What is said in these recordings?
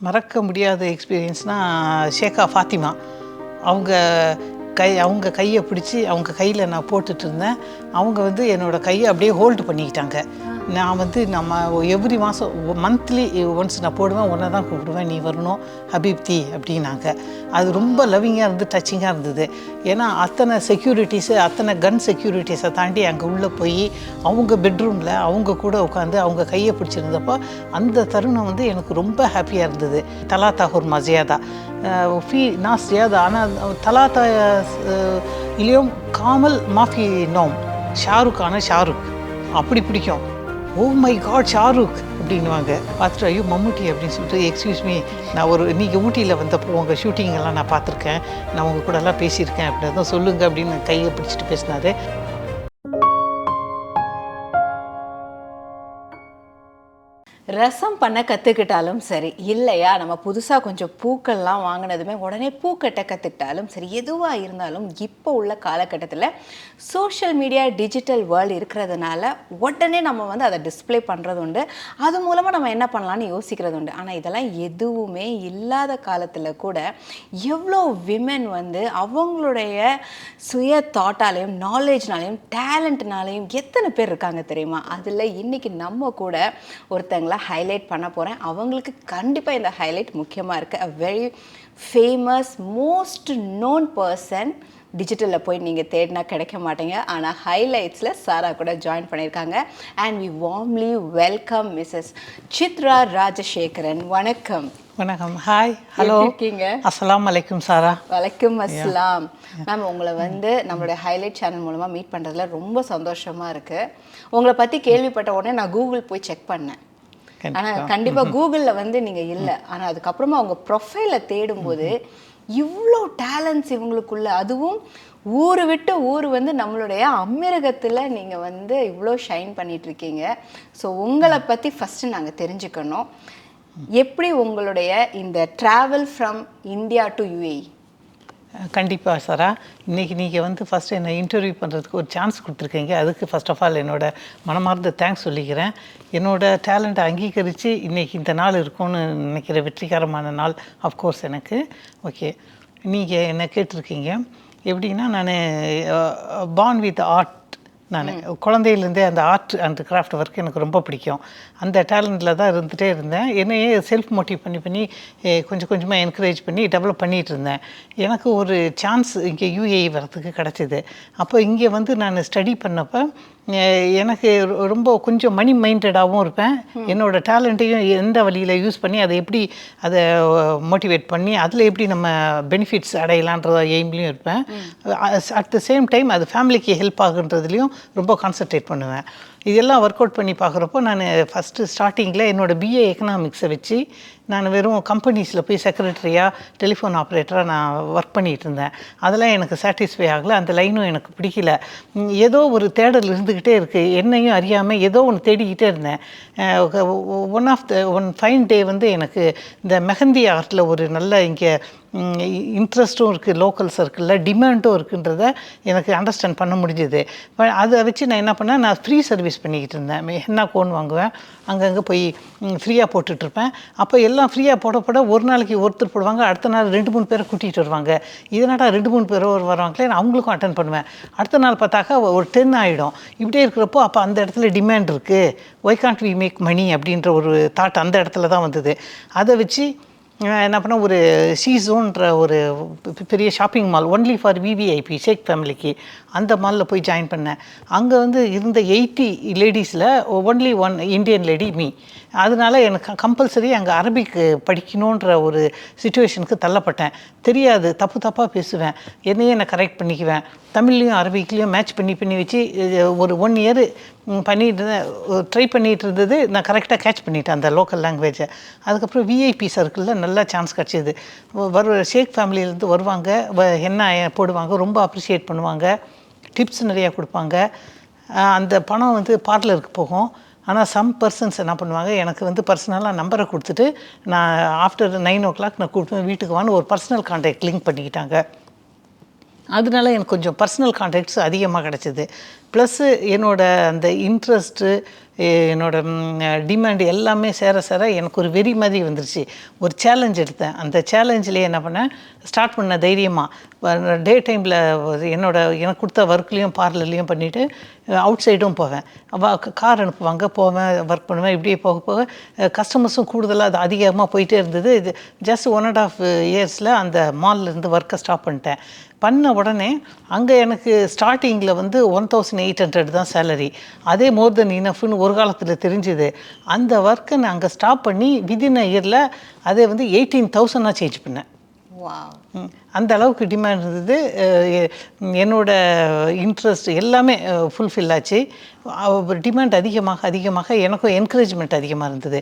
மறக்க முடியாத எக்ஸ்பீரியன்ஸ்னால் ஷேகா ஃபாத்திமா. அவங்க அவங்க கையை பிடிச்சி அவங்க கையில் நான் போட்டுட்டு இருந்தேன். அவங்க வந்து என்னோடய கையை அப்படியே ஹோல்டு பண்ணிக்கிட்டாங்க. நான் வந்து நம்ம எவ்ரி மாதம் மந்த்லி ஒன்ஸ் நான் போடுவேன், ஒன்றை தான் கூப்பிடுவேன், நீ வரணும் ஹபீப்தி அப்படின்னாங்க. அது ரொம்ப லவ்விங்காக இருந்து டச்சிங்காக இருந்தது. ஏன்னா அத்தனை செக்யூரிட்டிஸு, அத்தனை கன் செக்யூரிட்டிஸை தாண்டி அங்கே உள்ளே போய் அவங்க பெட்ரூமில் அவங்க கூட உட்காந்து அவங்க கையை பிடிச்சிருந்தப்போ அந்த தருணம் வந்து எனக்கு ரொம்ப ஹாப்பியாக இருந்தது. தலாத்தா ஹுர்மா ஜியாதா ஃபி நாஸ் ஜியாதா. ஆனால் தலாத்தா இலியும் காமல் மாஃபி நோம். ஷாருக்கான ஷாருக் அப்படி பிடிக்கும். ஓ மை காட் ஷாருக் அப்படின்வாங்க. பார்த்துட்டு ஐயோ மம்முட்டி அப்படின்னு சொல்லிட்டு எக்ஸ்கியூஸ் மீ, நான் நீங்கள் ஊட்டியில் வந்தப்போ உங்கள் ஷூட்டிங்கெல்லாம் நான் பார்த்துருக்கேன், நான் உங்கள் கூடலாம் பேசியிருக்கேன் அப்படின்னு தான் சொல்லுங்கள் அப்படின்னு கையை பிடிச்சிட்டு பேசினாரு. ரசம் பண்ண கற்றுக்கிட்டாலும் சரி, இல்லையா நம்ம புதுசாக கொஞ்சம் பூக்கள்லாம் வாங்கினதுமே உடனே பூக்கட்ட கற்றுக்கிட்டாலும் சரி, எதுவாக இருந்தாலும் இப்போ உள்ள காலகட்டத்தில் சோஷியல் மீடியா டிஜிட்டல் வேர்ல்டு இருக்கிறதுனால உடனே நம்ம வந்து அதை டிஸ்பிளே பண்ணுறது உண்டு. அது மூலமாக நம்ம என்ன பண்ணலான்னு யோசிக்கிறது உண்டு. ஆனால் இதெல்லாம் எதுவுமே இல்லாத காலத்தில் கூட எவ்வளோ விமென் வந்து அவங்களுடைய சுய தாட்டாலையும் நாலேஜ்னாலையும் டேலண்ட்னாலையும் எத்தனை பேர் இருக்காங்க தெரியுமா? அதில் இன்றைக்கி நம்ம கூட ஒருத்தங்கள ஹைலைட் பண்ண போகிறேன். அவங்களுக்கு கண்டிப்பாக இந்த ஹைலைட் முக்கியமாக இருக்குது. A very famous most known person. டிஜிட்டலில் போய் நீங்கள் தேடினா கிடைக்க மாட்டீங்க. ஆனால் ஹைலைட்ஸில் சாரா கூட ஜாயின் பண்ணியிருக்காங்க. And we warmly welcome Mrs Chitra Rajasekaran. வணக்கம். வணக்கம். ஹாய், ஹலோ, இருக்கீங்க? அஸ்ஸலாமு அலைக்கும் சாரா. வலைக்கும் அஸ்லாம். மேம், உங்களை வந்து நம்மளுடைய ஹைலைட் சேனல் மூலமாக மீட் பண்ணுறதுல ரொம்ப சந்தோஷமாக இருக்குது. உங்களை பற்றி கேள்விப்பட்ட உடனே நான் கூகுள் போய் செக் பண்ணேன். ஆனால் கண்டிப்பாக கூகுளில் வந்து நீங்கள் இல்லை. ஆனால் அதுக்கப்புறமா அவங்க ப்ரொஃபைலை தேடும்போது இவ்வளோ டேலண்ட்ஸ் இவங்களுக்குள்ள, அதுவும் ஊர் விட்டு ஊர் வந்து நம்மளுடைய அமீரகத்தில் நீங்கள் வந்து இவ்வளோ ஷைன் பண்ணிகிட்ருக்கீங்க. ஸோ உங்களை பற்றி ஃபஸ்ட்டு நாங்கள் தெரிஞ்சுக்கணும். எப்படி உங்களுடைய இந்த travel from India to UAE? கண்டிப்பாக சாரா, இன்றைக்கி நீங்கள் வந்து ஃபஸ்ட்டு என்னை இன்டர்வியூ பண்ணுறதுக்கு ஒரு சான்ஸ் கொடுத்துருக்கீங்க. அதுக்கு ஃபர்ஸ்ட் ஆஃப் ஆல் என்னோடய மனமார்ந்த தேங்க்ஸ் சொல்லிக்கிறேன். என்னோடய டேலண்ட்டை அங்கீகரித்து இன்றைக்கி இந்த நாள் இருக்கும்னு நினைக்கிற வெற்றிகரமான நாள் அஃப்கோர்ஸ் எனக்கு. ஓகே, நீங்கள் என்னை கேட்டிருக்கீங்க எப்படின்னா, நான் பார்ன் வித் ஆர்ட். நான் குழந்தையிலேருந்தே அந்த ஆர்ட் அண்ட் கிராஃப்ட் ஒர்க் எனக்கு ரொம்ப பிடிக்கும். அந்த டேலண்ட்டில் தான் இருந்துகிட்டே இருந்தேன். என்னையே செல்ஃப் மோட்டிவ் பண்ணி கொஞ்சம் கொஞ்சமாக என்கரேஜ் பண்ணி டெவலப் பண்ணிகிட்டு இருந்தேன். எனக்கு ஒரு சான்ஸ் இங்கே யுஏஇ வரத்துக்கு கிடச்சிது. அப்போ இங்கே வந்து நான் ஸ்டடி பண்ணப்போ எனக்கு ரொம்ப கொஞ்சம் மணி மைண்டடாகவும் இருப்பேன். என்னோடய டேலண்ட்டையும் எந்த வழியில் யூஸ் பண்ணி அதை எப்படி அதை மோட்டிவேட் பண்ணி அதில் எப்படி நம்ம பெனிஃபிட்ஸ் அடையலான்ற எய்ம்லேயும் இருப்பேன். அட் த சேம் டைம் அது ஃபேமிலிக்கு ஹெல்ப் ஆகுன்றதுலேயும் ரொம்ப கான்சன்ட்ரேட் பண்ணுவேன். இதெல்லாம் ஒர்க் அவுட் பண்ணி பார்க்குறப்போ நான் ஃபஸ்ட்டு ஸ்டார்டிங்கில் என்னோடய பிஏ எக்கனாமிக்ஸை வச்சு நான் வெறும் கம்பெனிஸில் போய் செக்ரட்டரியாக டெலிஃபோன் ஆப்ரேட்டராக நான் ஒர்க் பண்ணிகிட்டு இருந்தேன். அதெல்லாம் எனக்கு சாட்டிஸ்ஃபை ஆகலை. அந்த லைனும் எனக்கு பிடிக்கல. ஏதோ ஒரு தேடல் இருந்துக்கிட்டே இருக்குது. என்னையும் அறியாமல் ஏதோ ஒன்று தேடிக்கிட்டே இருந்தேன். ஒன் ஃபைன் டே வந்து எனக்கு இந்த மெஹந்தி ஆர்ட்டில் ஒரு நல்ல இங்கே இன்ட்ரெஸ்ட்டும் இருக்குது, லோக்கல் சர்க்கிளில் டிமாண்டும் இருக்குன்றத எனக்கு அண்டர்ஸ்டாண்ட் பண்ண முடிஞ்சுது. அதை வச்சு நான் என்ன பண்ணேன், நான் ஃப்ரீ சர்வீஸ் பண்ணிக்கிட்டு இருந்தேன். என்ன கோன் வாங்குவேன், அங்கங்கே போய் ஃப்ரீயாக போட்டுட்ருப்பேன். அப்போ எல்லாம் ஃப்ரீயாக போட ஒரு நாளைக்கு ஒருத்தர் போடுவாங்க, அடுத்த நாள் 2-3 பேரை கூட்டிகிட்டு வருவாங்க. இதனாடா 2-3 பேர் வருவாங்களே, நான் அவங்களுக்கும் அட்டன் பண்ணுவேன். அடுத்த நாள் பார்த்தாக்கா ஒரு 10 ஆகிடும். இப்படியே இருக்கிறப்போ அப்போ அந்த இடத்துல டிமாண்ட் இருக்குது, why can't we make money அப்படின்ற ஒரு தாட் அந்த இடத்துல தான் வந்தது. அதை வச்சு என்ன பண்ணால் ஒரு ஷீஸோன்ற ஒரு பெரிய shopping mall only for VVIP ஷேக் ஃபேமிலிக்கு, அந்த மாலில் போய் ஜாயின் பண்ணேன். அங்கே வந்து இருந்த 80 லேடிஸில் only one Indian lady me. அதனால் எனக்கு கம்பல்சரி அங்கே அரபிக் படிக்கணுன்ற ஒரு சுச்சுவேஷனுக்கு தள்ளப்பட்டேன். தெரியாது, தப்பாக பேசுவேன், என்னையே நான் கரெக்ட் பண்ணிக்குவேன். தமிழ்லையும் அரபிக்லேயும் மேட்ச் பண்ணி வச்சு ஒரு 1 இயர் பண்ணிட்டு ட்ரை பண்ணிகிட்டு இருந்தது. நான் கரெக்டாக கேட்ச் பண்ணிட்டேன் அந்த லோக்கல் லாங்குவேஜை. அதுக்கப்புறம் விஐபி சர்க்கிளில் நல்ல சான்ஸ் கிடச்சிது. ஷேக் ஃபேமிலியிலேருந்து வருவாங்க, என்ன போடுவாங்க, ரொம்ப அப்ரிஷியேட் பண்ணுவாங்க, டிப்ஸ் நிறையா கொடுப்பாங்க. அந்த பணம் வந்து பார்லருக்கு போகும். ஆனால் சம் பர்சன்ஸ் என்ன பண்ணுவாங்க, எனக்கு வந்து பர்சனலாக நம்பரை கொடுத்துட்டு நான் ஆஃப்டர் 9 o'clock நான் கூப்பிட்டு வீட்டுக்கு வான்னு ஒரு பர்சனல் கான்டாக்ட் லிங்க் பண்ணிக்கிட்டாங்க. அதனால எனக்கு கொஞ்சம் பர்சனல் கான்டாக்ட்ஸ் அதிகமாக கிடச்சிது. ப்ளஸ்ஸு என்னோடய அந்த இன்ட்ரெஸ்ட்டு என்னோட டிமாண்ட் எல்லாமே சேர சேர எனக்கு ஒரு வெறி மாதிரி வந்துருச்சு. ஒரு சேலஞ்ச் எடுத்தேன். அந்த சேலஞ்சிலே என்ன பண்ணேன், ஸ்டார்ட் பண்ண தைரியமாக டே டைமில் எனக்கு கொடுத்த ஒர்க்லேயும் பார்லர்லேயும் பண்ணிவிட்டு அவுட் சைடும் போவேன். கார் அனுப்புவாங்க, போவேன், ஒர்க் பண்ணுவேன். இப்படியே போக போக கஸ்டமர்ஸும் கூடுதலாக அது அதிகமாக போயிட்டே இருந்தது. இது ஜஸ்ட் 1.5 இயர்ஸில் அந்த மால்லேருந்து ஒர்க்கை ஸ்டாப் பண்ணிட்டேன். பண்ண உடனே அங்கே எனக்கு ஸ்டார்டிங்கில் வந்து 1800 தான் சேலரி. அதே மோர் தென் இனஃப்னு ஒரு காலத்தில் தெரிஞ்சுது. அந்த ஒர்க்கை நான் அங்கே ஸ்டாப் பண்ணி வித்தின் அ இயரில் அதே வந்து 18,000 சேஞ்ச் பண்ணேன். வாவ்! அந்த அளவுக்கு டிமாண்ட் இருந்தது. என்னோட இன்ட்ரெஸ்ட் எல்லாமே ஃபுல்ஃபில் ஆச்சு. டிமாண்ட் அதிகமாக அதிகமாக எனக்கும் என்கரேஜ்மெண்ட் அதிகமாக இருந்தது.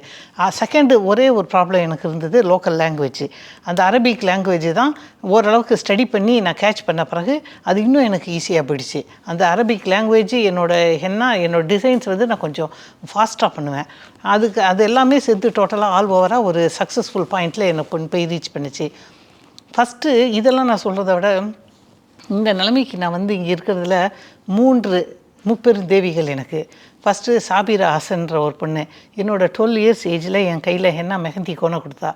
செகண்டு ஒரே ஒரு ப்ராப்ளம் எனக்கு இருந்தது, லோக்கல் லாங்குவேஜ். அந்த அரபிக் லாங்குவேஜ் தான் ஓரளவுக்கு ஸ்டடி பண்ணி நான் கேட்ச் பண்ண பிறகு அது இன்னும் எனக்கு ஈஸியாக போயிடுச்சு. அந்த அரபிக் லாங்குவேஜ் என்னோட டிசைன்ஸ் வந்து நான் கொஞ்சம் ஃபாஸ்ட்டாக பண்ணுவேன். அது எல்லாமே சேர்த்து டோட்டலாக ஆல் ஓவராக ஒரு சக்ஸஸ்ஃபுல் பாயிண்டில் என்னை கொண்டு போய் ரீச் பண்ணிச்சு. ஃபஸ்ட்டு இதெல்லாம் நான் சொல்கிறத விட இந்த நிலைமைக்கு நான் வந்து இங்கே இருக்கிறதுல 3 முப்பெரும் தேவிகள் எனக்கு. ஃபஸ்ட்டு சாபிரா ஹசன்ற ஒரு பொண்ணு என்னோடய 12 இயர்ஸ் ஏஜில் என் கையில் மெஹந்தி கோனை கொடுத்தா.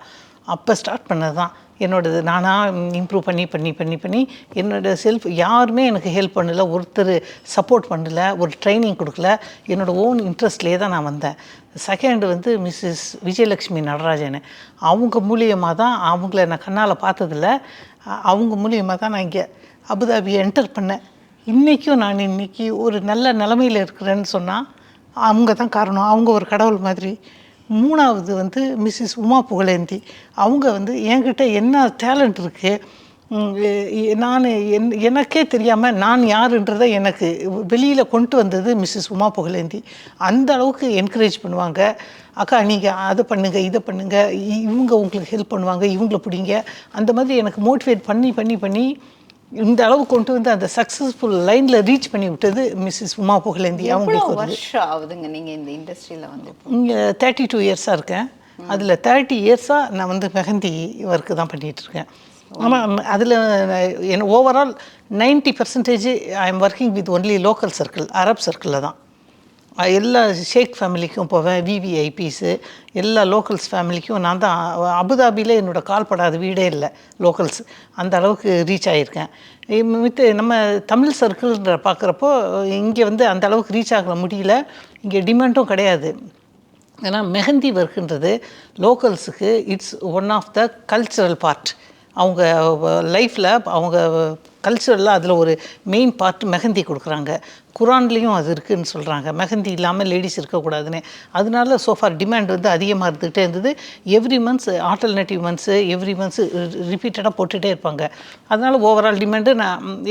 அப்போ ஸ்டார்ட் பண்ணது தான் என்னோடது. நானாக இம்ப்ரூவ் பண்ணி என்னோடய யாருமே எனக்கு ஹெல்ப் பண்ணல, ஒருத்தர் சப்போர்ட் பண்ணல, ஒரு ட்ரைனிங் கொடுக்கல. என்னோடய ஓன் இன்ட்ரெஸ்ட்லேயே தான் நான் வந்தேன். செகண்டு வந்து மிஸ்ஸஸ் விஜயலக்ஷ்மி நடராஜன். அவங்க மூலியமாக தான், அவங்கள நான் கண்ணால் பார்த்ததில்ல, அவங்க மூலியமாக தான் நான் இங்கே அபுதாபியை என்டர் பண்ணேன். நான் இன்றைக்கி ஒரு நல்ல நிலமையில் இருக்கிறேன்னு சொன்னால் அவங்க தான் காரணம். அவங்க ஒரு கடவுள் மாதிரி. 3வது வந்து மிஸ்ஸஸ் உமா புகழேந்தி. அவங்க வந்து என்கிட்ட என்ன டேலண்ட் இருக்குது, எனக்கே தெரியாமல் நான் யாருன்றதை எனக்கு வெளியில் கொண்டு வந்தது மிஸ்ஸஸ் உமா புகழேந்தி. அந்த அளவுக்கு என்கரேஜ் பண்ணுவாங்க. அக்கா நீங்கள் அதை பண்ணுங்கள், இதை பண்ணுங்கள், இவங்க உங்களுக்கு ஹெல்ப் பண்ணுவாங்க, இவங்கள பிடிங்க, அந்த மாதிரி எனக்கு மோட்டிவேட் பண்ணி இந்த அளவு கொண்டு வந்து அந்த சக்ஸஸ்ஃபுல் லைனில் ரீச் பண்ணி விட்டது மிஸ்ஸஸ் உமா புகழேந்தி. அவங்களுக்கு வருஷம் ஆகுதுங்க நீங்கள் இந்த இண்டஸ்ட்ரியில் வந்து? இங்கே 32 இயர்ஸாக இருக்கேன். அதில் 30 இயர்ஸாக நான் வந்து மெஹந்தி ஒர்க்கு தான் பண்ணிகிட்ருக்கேன். ஆமாம், அதில் overall 90% I am working with only local circle, Arab சர்க்கிளில் தான். எல்லா ஷேக் ஃபேமிலிக்கும் போவேன், விவிஐபிஸு எல்லா லோக்கல்ஸ் ஃபேமிலிக்கும் நான் தான். அபுதாபியில் என்னோடய கால் படாத வீடே இல்லை லோக்கல்ஸ். அந்த அளவுக்கு ரீச் ஆகியிருக்கேன். நம்ம தமிழ் சர்க்கிள்ன்ற பார்க்குறப்போ இங்கே வந்து அந்த அளவுக்கு ரீச் ஆக முடியல. இங்கே டிமாண்டும் கிடையாது. ஏன்னா மெஹந்தி ஒர்க்குன்றது லோக்கல்ஸுக்கு it's one of the cultural part. அவங்க லைஃப்பில் அவங்க கல்ச்சரில் அதில் ஒரு மெயின் பார்ட் மெஹந்தி கொடுக்குறாங்க. குரான்லேயும் அது இருக்குதுன்னு சொல்கிறாங்க, மெஹந்தி இல்லாமல் லேடிஸ் இருக்கக்கூடாதுன்னு. அதனால சோஃபார் டிமாண்ட் வந்து அதிகமாக இருந்துகிட்டே இருந்தது. Every months alternative months every months ரிப்பீட்டடாக போட்டுகிட்டே இருப்பாங்க. அதனால் ஓவரால் டிமாண்டு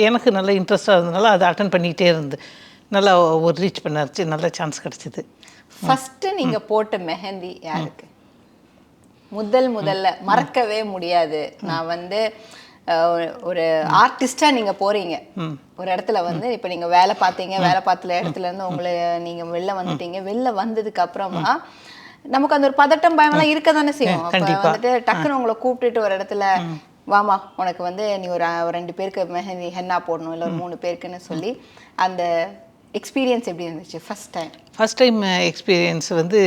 எனக்கு நல்ல இன்ட்ரெஸ்ட்டாக இருந்ததுனால அதை அட்டன் பண்ணிகிட்டே இருந்து நல்லா ஒரு ரீச் பண்ணாச்சு, நல்ல சான்ஸ் கிடச்சிது. ஃபஸ்ட்டு நீங்கள் போட்ட மெஹந்தி யாருக்கு? முதல்ல மறக்கவே முடியாது. நான் வந்து ஒரு ஆர்டிஸ்டாக நீங்கள் போகிறீங்க ஒரு இடத்துல வந்து, இப்போ நீங்கள் வேலை பார்த்த இடத்துலேருந்து உங்களை நீங்கள் வெளில வந்துட்டீங்க. வெளில வந்ததுக்கு அப்புறமா நமக்கு அந்த ஒரு பதட்டம் பயமெல்லாம் இருக்க தானே செய்யும். அப்போ வந்துட்டு டக்குன்னு உங்களை கூப்பிட்டுட்டு ஒரு இடத்துல வாமா உனக்கு வந்து நீ ஒரு 2 பேருக்கு மெஹந்தி ஹென்னா போடணும், இல்லை ஒரு 3 பேருக்குன்னு சொல்லி அந்த எக்ஸ்பீரியன்ஸ் எப்படி இருந்துச்சு ஃபஸ்ட் டைம் எக்ஸ்பீரியன்ஸ் வந்து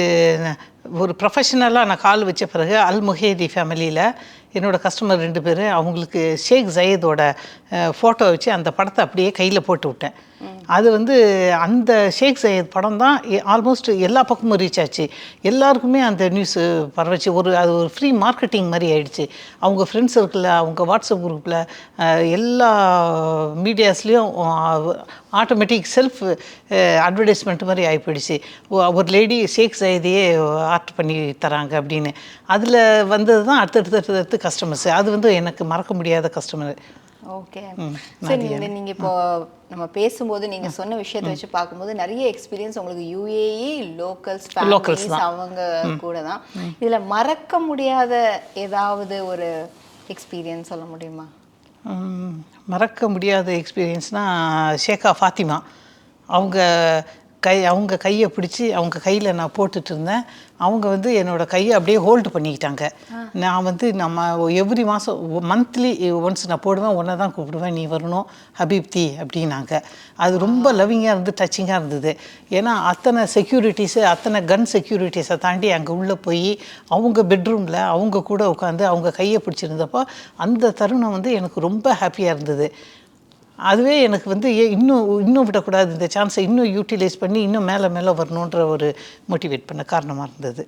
ஒரு ப்ரொஃபஷனலாக நான் கால் வச்ச பிறகு அல் முஹேதி ஃபேமிலியில் என்னோடய கஸ்டமர் 2 பேர், அவங்களுக்கு ஷேக் ஜயதோட ஃபோட்டோ வச்சு அந்த படத்தை அப்படியே கையில் போட்டு விட்டேன். அது வந்து அந்த ஷேக் ஜயத் படம் தான் ஆல்மோஸ்ட் எல்லா பக்கமும் ரீச் ஆச்சு. எல்லாருக்குமே அந்த நியூஸு பரவச்சு. அது ஒரு ஃப்ரீ மார்க்கெட்டிங் மாதிரி ஆயிடுச்சு. அவங்க ஃப்ரெண்ட்ஸ் சர்க்கிளில், அவங்க வாட்ஸ்அப் குரூப்பில், எல்லா மீடியாஸ்லேயும் ஆட்டோமேட்டிக் செல்ஃப் அட்வர்டைஸ்மெண்ட் மாதிரி ஆகி போயிடுச்சு. ஒரு லேடி ஷேக் ஜயதையே ஆர்ட் பண்ணி தராங்க அப்படின்னு. அதில் வந்தது தான் அடுத்தடுத்து கஸ்டமர்ஸ். அது வந்து எனக்கு மறக்க முடியாத கஸ்டமர். ஓகே, சரி. நீங்கள் இப்போ நம்ம பேசும்போது நீங்கள் சொன்ன விஷயத்தை வச்சு பார்க்கும்போது நிறைய எக்ஸ்பீரியன்ஸ் உங்களுக்கு யுஏஇ லோக்கல்ஸ் அவங்க கூட தான். இதில் மறக்க முடியாத ஏதாவது ஒரு எக்ஸ்பீரியன்ஸ் சொல்ல முடியுமா? மறக்க முடியாத எக்ஸ்பீரியன்ஸ்னால் ஷேகா ஃபாத்திமா. அவங்க அவங்க கையை பிடிச்சி அவங்க கையில் நான் போட்டுட்டு இருந்தேன். அவங்க வந்து என்னோடய கையை அப்படியே ஹோல்டு பண்ணிக்கிட்டாங்க. நான் வந்து நம்ம எவ்ரி மாதம் மந்த்லி ஒன்ஸ் நான் போடுவேன், ஒன்றை தான் கூப்பிடுவேன், நீ வரணும் ஹபீப்தி அப்படின்னாங்க. அது ரொம்ப லவ்விங்காக இருந்து டச்சிங்காக இருந்தது. ஏன்னா அத்தனை செக்யூரிட்டிஸு, அத்தனை கன் செக்யூரிட்டிஸை தாண்டி அங்கே உள்ளே போய் அவங்க பெட்ரூமில் அவங்க கூட உட்காந்து அவங்க கையை பிடிச்சிருந்தப்போ அந்த தருணம் வந்து எனக்கு ரொம்ப ஹாப்பியாக இருந்தது. அதுவே எனக்கு வந்து இன்னும் விடக்கூடாது, இந்த சான்ஸை இன்னும் யூட்டிலைஸ் பண்ணி இன்னும் மேலே வரணுன்ற ஒரு மோட்டிவேட் பண்ண காரணமாக இருந்தது.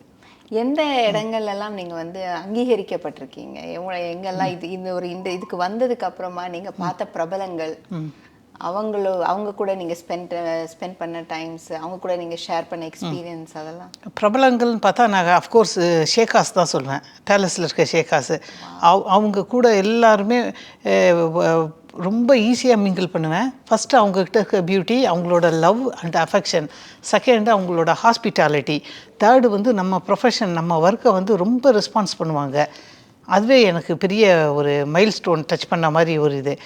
எந்த இடங்கள்லாம் நீங்கள் வந்து அங்கீகரிக்கப்பட்டிருக்கீங்க? எங்கெல்லாம் இதுக்கு வந்ததுக்கு அப்புறமா நீங்கள் பார்த்த பிரபலங்கள், அவங்க கூட நீங்கள் ஸ்பெண்ட் பண்ண டைம்ஸ், அவங்க கூட நீங்கள் ஷேர் பண்ண எக்ஸ்பீரியன்ஸ், அதெல்லாம்? பிரபலங்கள்னு பார்த்தா நான் அஃப்கோர்ஸ் ஷேகாஸ் தான் சொல்லுவேன். பேலஸில் இருக்க ஷேகாஸு. அவங்க கூட எல்லாருமே ரொம்ப ஈஸியாக மிங்கிள் பண்ணுவேன். ஃபஸ்ட்டு அவங்கக்கிட்ட இருக்க பியூட்டி, அவங்களோட லவ் அண்ட் அஃபெக்ஷன். செகண்டு அவங்களோட ஹாஸ்பிட்டாலிட்டி. தேர்டு வந்து நம்ம ப்ரொஃபஷன், நம்ம ஒர்க்கை வந்து ரொம்ப ரெஸ்பான்ஸ் பண்ணுவாங்க. அதுவே எனக்கு பெரிய ஒரு மைல் ஸ்டோன் டச் பண்ண மாதிரி ஒரு இது.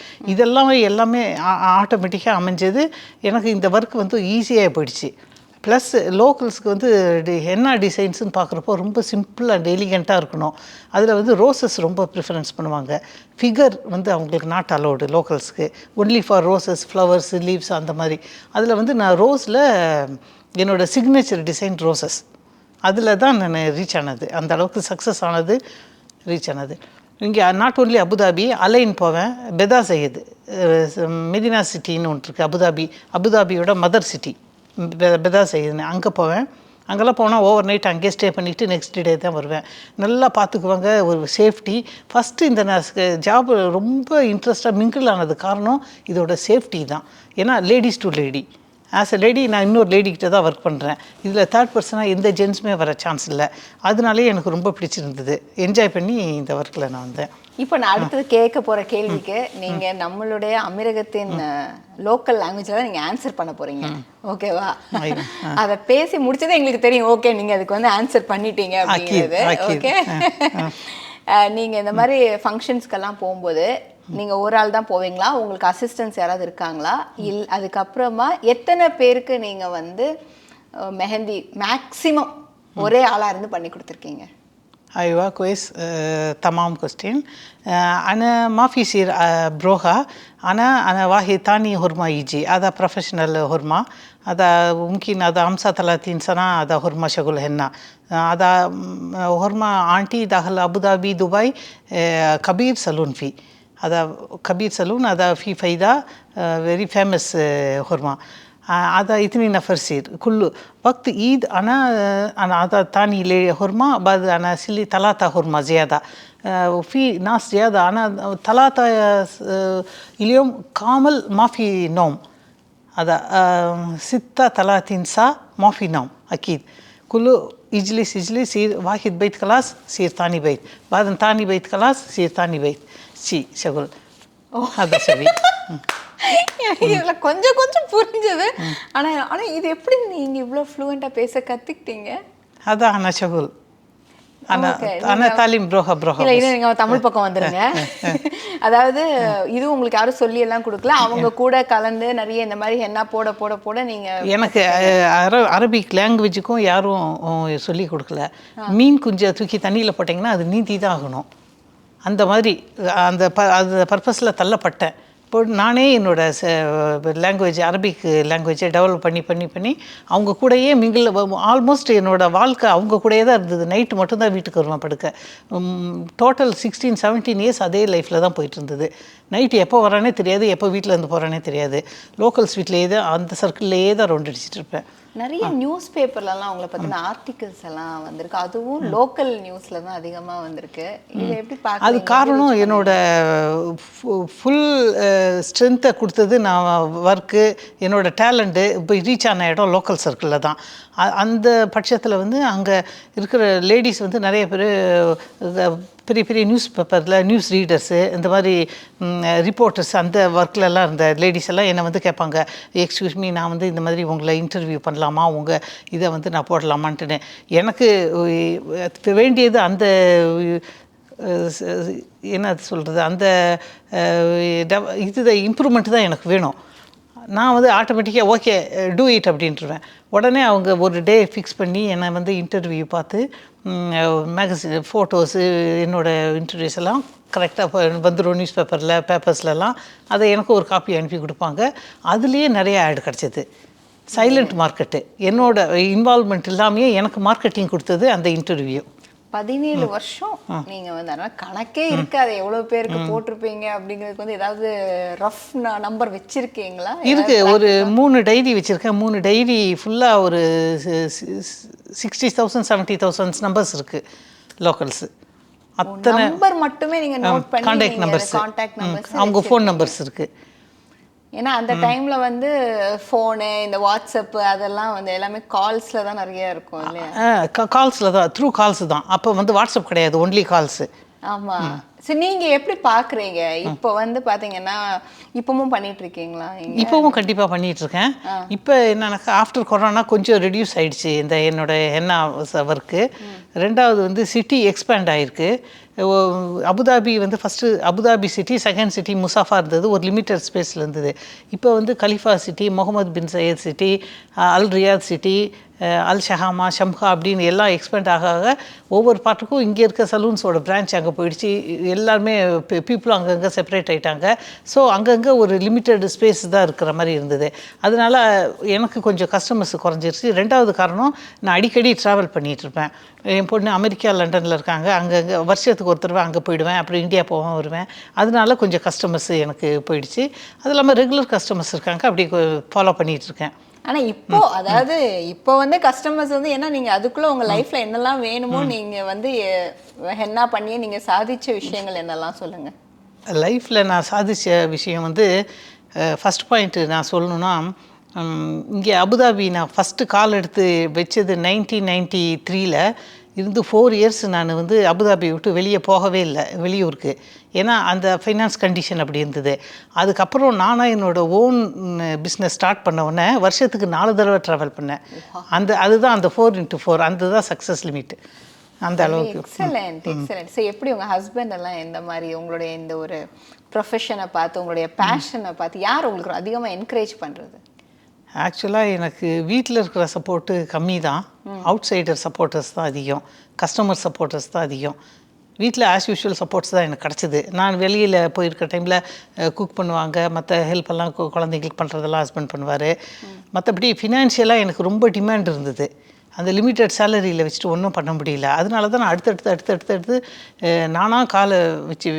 எல்லாமே ஆட்டோமேட்டிக்காக அமைஞ்சது. எனக்கு இந்த ஒர்க் வந்து ஈஸியாக போயிடுச்சு. ப்ளஸ் லோக்கல்ஸ்க்கு வந்து என்ன டிசைன்ஸுன்னு பார்க்குறப்போ ரொம்ப சிம்பிள் அண்ட் எலிகண்ட்டாக இருக்கணும். அதில் வந்து ரோசஸ் ரொம்ப ப்ரிஃபரன்ஸ் பண்ணுவாங்க. ஃபிகர் வந்து அவங்களுக்கு நாட் அலோடு லோக்கல்ஸ்க்கு, only for roses, flowers, leaves அந்த மாதிரி. அதில் வந்து நான் ரோஸில் என்னோடய சிக்னேச்சர் டிசைன் ரோசஸ், அதில் தான் நான் ரீச் ஆனது. அந்த அளவுக்கு சக்ஸஸ் ஆனது, ரீச் ஆனது. இங்கே நாட் ஓன்லி அபுதாபி, அலைன் போவேன். பெதா சையது மெதினா சிட்டின்னு ஒன்று இருக்குது. அபுதாபியோட மதர் சிட்டி பெதா செய்யுதுன்னு, அங்கே போவேன். அங்கெல்லாம் போனால் ஓவர் நைட் அங்கேயே ஸ்டே பண்ணிவிட்டு நெக்ஸ்ட் டே தான் வருவேன். நல்லா பார்த்துக்குவாங்க, ஒரு சேஃப்டி. ஃபஸ்ட்டு இந்த நான் ஜாப் ரொம்ப இன்ட்ரெஸ்ட்டாக மிங்கிள் ஆனது காரணம் இதோட சேஃப்டி தான். ஏன்னா ladies to lady, as a lady நான் இன்னொரு லேடிக்கிட்ட தான் ஒர்க் பண்ணுறேன். இதில் தேர்ட் பர்சனாக எந்த ஜென்ஸுமே வர சான்ஸ் இல்லை. அதனாலே எனக்கு ரொம்ப பிடிச்சிருந்தது. என்ஜாய் பண்ணி இந்த ஒர்க்கில் நான் வந்தேன். இப்போ நான் அடுத்தது கேட்க போகிற கேள்விக்கு நீங்கள் நம்மளுடைய அமீரகத்தின் லோக்கல் லாங்குவேஜில் தான் நீங்கள் ஆன்சர் பண்ண போகிறீங்க, ஓகேவா? அதை பேசி முடிச்சதே எங்களுக்கு தெரியும். ஓகே, நீங்கள் அதுக்கு வந்து ஆன்சர் பண்ணிட்டீங்க அப்படிங்கிறது. ஓகே, நீங்கள் இந்த மாதிரி ஃபங்க்ஷன்ஸ்க்கெல்லாம் போகும்போது நீங்கள் ஒரு ஆள் தான் போவீங்களா? உங்களுக்கு அசிஸ்டன்ஸ் யாராவது இருக்காங்களா? அதுக்கப்புறமா எத்தனை பேருக்கு நீங்கள் வந்து மெஹந்தி மேக்ஸிமம் ஒரே ஆளாக இருந்து பண்ணி கொடுத்துருக்கீங்க? أيوة كويس. تمام كويستين. أنا ما في يصير بروها. أنا واحد تاني هرما يجي، هذا بروفيشنال هرما. هذا ممكن هذا 35 سنة هذا هرما شغل هنا. هذا هرما عانتي داخل أبو ظبي دبي كبير سالون فيه. هذا كبير سالون، هذا في فايدة very famous هرما. هذا 2 نفر سير كل وقت عيد. أنا هذا تاني لي هرما، بعد أنا سلي 3 هرما زيادة. وفي ناس زيادة. أنا 3 اليوم كامل ما في نوم. هذا 36 ساعة ما في نوم أكيد. كله يجلس يصير واحد بيت خلاص يصير ثاني بيت، بعد ثاني بيت خلاص يصير ثاني بيت. شغل هذا سوي. இதில் கொஞ்சம் புரிஞ்சது. ஆனால் இது எப்படி நீங்கள் இவ்வளோ ஃப்ளூவெண்ட்டாக பேச கற்றுக்கிட்டீங்க? அதான் أنا شغل أنا تعليم بروها இல்லை, இது நீங்கள் தமிழ் பக்கம் வந்துடுங்க. அதாவது இது உங்களுக்கு யாரும் சொல்லி எல்லாம் கொடுக்கல, அவங்க கூட கலந்து நிறைய இந்த மாதிரி என்ன போட நீங்கள். எனக்கு அரபிக் லாங்குவேஜுக்கும் யாரும் சொல்லி கொடுக்கல. மீன் குஞ்சை தூக்கி தண்ணியில் போட்டிங்கன்னா அது நீந்தி தான் ஆகணும். அந்த மாதிரி அந்த பர்பஸில் தள்ளப்பட்டேன். இப்போ நானே என்னோடய லாங்குவேஜ், அரபிக் லாங்குவேஜை டெவலப் பண்ணி அவங்க கூடயே மிங்கிள், ஆல்மோஸ்ட் என்னோடய வாழ்க்கை அவங்க கூடயே தான் இருந்தது. நைட்டு மட்டும்தான் வீட்டுக்கு வருவேன் படுக்க. டோட்டல் 16-17 இயர்ஸ் அதே லைஃப்பில் தான் போயிட்டு இருந்தது. நைட்டு எப்போ வரானே தெரியாது, எப்போ வீட்டில் இருந்து போகிறானே தெரியாது. லோக்கல்ஸ் வீட்டிலேயே தான், அந்த சர்க்கிள்லேயே தான் ரவுண்ட் அடிச்சிட்டு இருப்பேன். நிறைய நியூஸ் பேப்பர்லலாம் அவங்கள பற்றின ஆர்டிகல்ஸ் எல்லாம் வந்திருக்கு, அதுவும் லோக்கல் நியூஸில் தான் அதிகமாக வந்திருக்கு. இதை எப்படி பார்க்க? அது காரணம் என்னோட ஃபுல் ஸ்ட்ரென்த்தை கொடுத்தது நான் ஒர்க்கு, என்னோடய டேலண்ட்டு இப்போ ரீச் ஆன இடம் லோக்கல் சர்க்கிளில் தான். அந்த பட்சத்தில் வந்து அங்கே இருக்கிற லேடிஸ் வந்து நிறைய பேர் பெரிய நியூஸ் பேப்பரில் நியூஸ் ரீடர்ஸு, இந்த மாதிரி ரிப்போர்ட்டர்ஸ், அந்த ஒர்க்லலாம் இருந்த லேடிஸ் எல்லாம் என்னை வந்து கேட்பாங்க, எக்ஸ்கியூஸ் மீ, நான் வந்து இந்த மாதிரி உங்களை இன்டர்வியூ பண்ணலாமா, உங்கள் இதை வந்து நான் போடலாமான்ட்டுன்னு. எனக்கு வேண்டியது அந்த என்ன சொல்கிறது, அந்த இது இம்ப்ரூவ்மெண்ட் தான் எனக்கு வேணும். நான் வந்து ஆட்டோமேட்டிக்காக ஓகே டூ இட் அப்படின்ட்டுருவேன். உடனே அவங்க ஒரு டே ஃபிக்ஸ் பண்ணி என்னை வந்து இன்டர்வியூ பார்த்து மேகசின் ஃபோட்டோஸு என்னோடய இன்டர்வியூஸ் எல்லாம் கரெக்டாக வந்துடும் நியூஸ் பேப்பர்ஸ்லலாம். அதை எனக்கு ஒரு காப்பி அனுப்பி கொடுப்பாங்க. அதுலேயே நிறைய ஆட் கிடச்சிது. சைலண்ட் மார்க்கெட்டு என்னோட இன்வால்மெண்ட் இல்லாமையே எனக்கு மார்க்கெட்டிங் கொடுத்தது அந்த இன்டர்வியூ. 17 வருஷம் நீங்க வந்து அதனால கணக்கே இருக்காது எவ்வளவு பேருக்கு போட்டிருப்பீங்க அப்படிங்கிறதுக்கு வந்து ஏதாவது ரஃப் நம்பர் வச்சிருக்கீங்களா? இருக்கு, ஒரு 3 டைரி வச்சிருக்கேன். 3 டைரி ஃபுல்லாக ஒரு 60,000 70,000 நம்பர்ஸ் இருக்கு லோக்கல்ஸ். அத்தனை நம்பர் மட்டுமே நீங்க நோட் பண்ணி கான்டாக்ட் நம்பர்ஸ், கான்டாக்ட் நம்பர்ஸ், அவங்க ஃபோன் நம்பர்ஸ் இருக்கு. ஏன்னா அந்த டைம்ல வந்து ஃபோனு இந்த வாட்ஸ்அப் அதெல்லாம் வந்து எல்லாமே கால்ஸ்ல தான் நிறைய இருக்கும் இல்லையா? கால்ஸில் தான், த்ரூ கால்ஸ் தான். அப்போ வந்து வாட்ஸ்அப் கிடையாது, ஒன்லி கால்ஸு. ஆமா. சரி, நீங்க எப்படி பாக்குறீங்க இப்போ வந்து பாத்தீங்கன்னா இப்பவும் பண்ணிட்டு இருக்கீங்களா? இப்போவும் கண்டிப்பாக பண்ணிட்டு இருக்கேன். இப்போ என்னன்னாக்கா ஆஃப்டர் கொரோனா கொஞ்சம் ரெடியூஸ் ஆயிடுச்சு இந்த என்னோட ஹென்னா ஒர்க்கு. ரெண்டாவது வந்து சிட்டி எக்ஸ்பேண்ட் ஆகிருக்கு. அபுதாபி வந்து first Abu Dhabi city, second city Musaffah இருந்தது, ஒரு லிமிட்டட் ஸ்பேஸில் இருந்தது. இப்போ வந்து Khalifa city, Mohammed bin Zayed city, Al Riyadh city, Al Shahama, Shamkha அப்படின்னு எல்லாம் எக்ஸ்பேண்ட் ஆக ஒவ்வொரு பார்ட்டுக்கும் இங்கே இருக்க சலூன்ஸோட பிரான்ச் அங்கே போயிடுச்சு. எல்லாருமே பீப்புளும் அங்கங்கே செப்பரேட் ஆகிட்டாங்க. ஸோ அங்கங்கே ஒரு லிமிட்டட் ஸ்பேஸ் தான் இருக்கிற மாதிரி இருந்தது. அதனால் எனக்கு கொஞ்சம் கஸ்டமர்ஸ் குறைஞ்சிருச்சு. ரெண்டாவது காரணம், நான் அடிக்கடி ட்ராவல் பண்ணிகிட்ருப்பேன். என் பொண்ணு அமெரிக்கா லண்டனில் இருக்காங்க. அங்கங்கே வருஷத்துக்கு ஒரு தடவை அங்கே போயிடுவேன், அப்புறம் இந்தியா போவேன் வருவேன். அதனால கொஞ்சம் கஸ்டமர்ஸ் எனக்கு போயிடுச்சு. அது இல்லாமல் ரெகுலர் கஸ்டமர்ஸ் இருக்காங்க, அப்படி ஃபாலோ பண்ணிகிட்ருக்கேன். ஆனால் இப்போ அதாவது இப்போ வந்து கஸ்டமர்ஸ் வந்து ஏன்னா நீங்கள் அதுக்குள்ளே உங்கள் லைஃப்பில் என்னெல்லாம் வேணுமோ நீங்கள் வந்து என்ன பண்ணியே நீங்கள் சாதித்த விஷயங்கள் என்னெல்லாம் சொல்லுங்கள். லைஃப்பில் நான் சாதித்த விஷயம் வந்து ஃபஸ்ட் பாயிண்ட்டு நான் சொல்லணுன்னா, இங்கே அபுதாபி நான் ஃபஸ்ட்டு கால் எடுத்து வச்சது 1993 இருந்து 4 இயர்ஸ் நான் வந்து அபுதாபி விட்டு வெளியே போகவே இல்லை வெளியூருக்கு. ஏன்னா அந்த ஃபைனான்ஸ் கண்டிஷன் அப்படி இருந்தது. அதுக்கப்புறம் நானாக என்னோடய ஓன் பிஸ்னஸ் ஸ்டார்ட் பண்ண உடனே வருஷத்துக்கு 4 தடவை ட்ராவல் பண்ணேன். அதுதான் அந்த 4x4 அந்த தான் சக்ஸஸ் லிமிட். அந்த அளவுக்கு. Excellent excellent. ஸோ எப்படி உங்கள் ஹஸ்பண்ட் எல்லாம் எந்த மாதிரி உங்களுடைய இந்த ஒரு ப்ரொஃபஷனை பார்த்து உங்களுடைய பேஷனை பார்த்து யார் உங்களுக்கு அதிகமாக என்கரேஜ் பண்ணுறது? ஆக்சுவலாக எனக்கு வீட்டில் இருக்கிற சப்போர்ட்டு கம்மி தான். அவுட் சைடர் சப்போர்ட்டர்ஸ் தான் அதிகம், கஸ்டமர் சப்போர்ட்டர்ஸ் தான் அதிகம். வீட்டில் ஆஸ் யூஷுவல் சப்போர்ட்ஸ் தான் எனக்கு கிடச்சிது. நான் வெளியில் போயிருக்க டைமில் குக் பண்ணுவாங்க, மற்ற ஹெல்ப்பெல்லாம் குழந்தைங்களுக்கு பண்ணுறதெல்லாம் ஹஸ்பண்ட் பண்ணுவார். மற்றபடி ஃபினான்ஷியலாக எனக்கு ரொம்ப டிமாண்ட் இருந்தது. அந்த லிமிட்டட் சேலரியில் வச்சுட்டு ஒன்றும் பண்ண முடியல. அதனால தான் நான் அடுத்தடுத்து நானாக காலை வச்சு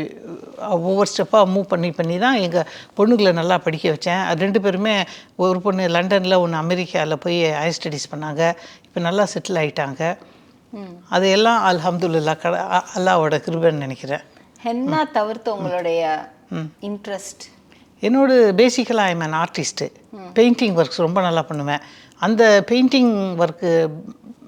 ஒவ்வொரு ஸ்டெப்பாக மூவ் பண்ணி தான் எங்கள் பொண்ணுங்களை நல்லா படிக்க வச்சேன். 2 பேருமே, ஒரு பொண்ணு லண்டனில், ஒன்று அமெரிக்காவில் போய் ஹையர் ஸ்டடீஸ் பண்ணாங்க. இப்போ நல்லா செட்டில் ஆகிட்டாங்க. அதையெல்லாம் அல்ஹம்துலில்லாஹ் அல்லாவோட கிருபைன்னு நினைக்கிறேன். ஹென்னா தவிர்த்து உங்களுடைய இன்ட்ரெஸ்ட்? என்னோட பேசிக்கலாக I'm an artist. Painting works ரொம்ப நல்லா பண்ணுவேன். அந்த பெயிண்டிங் ஒர்க்கு,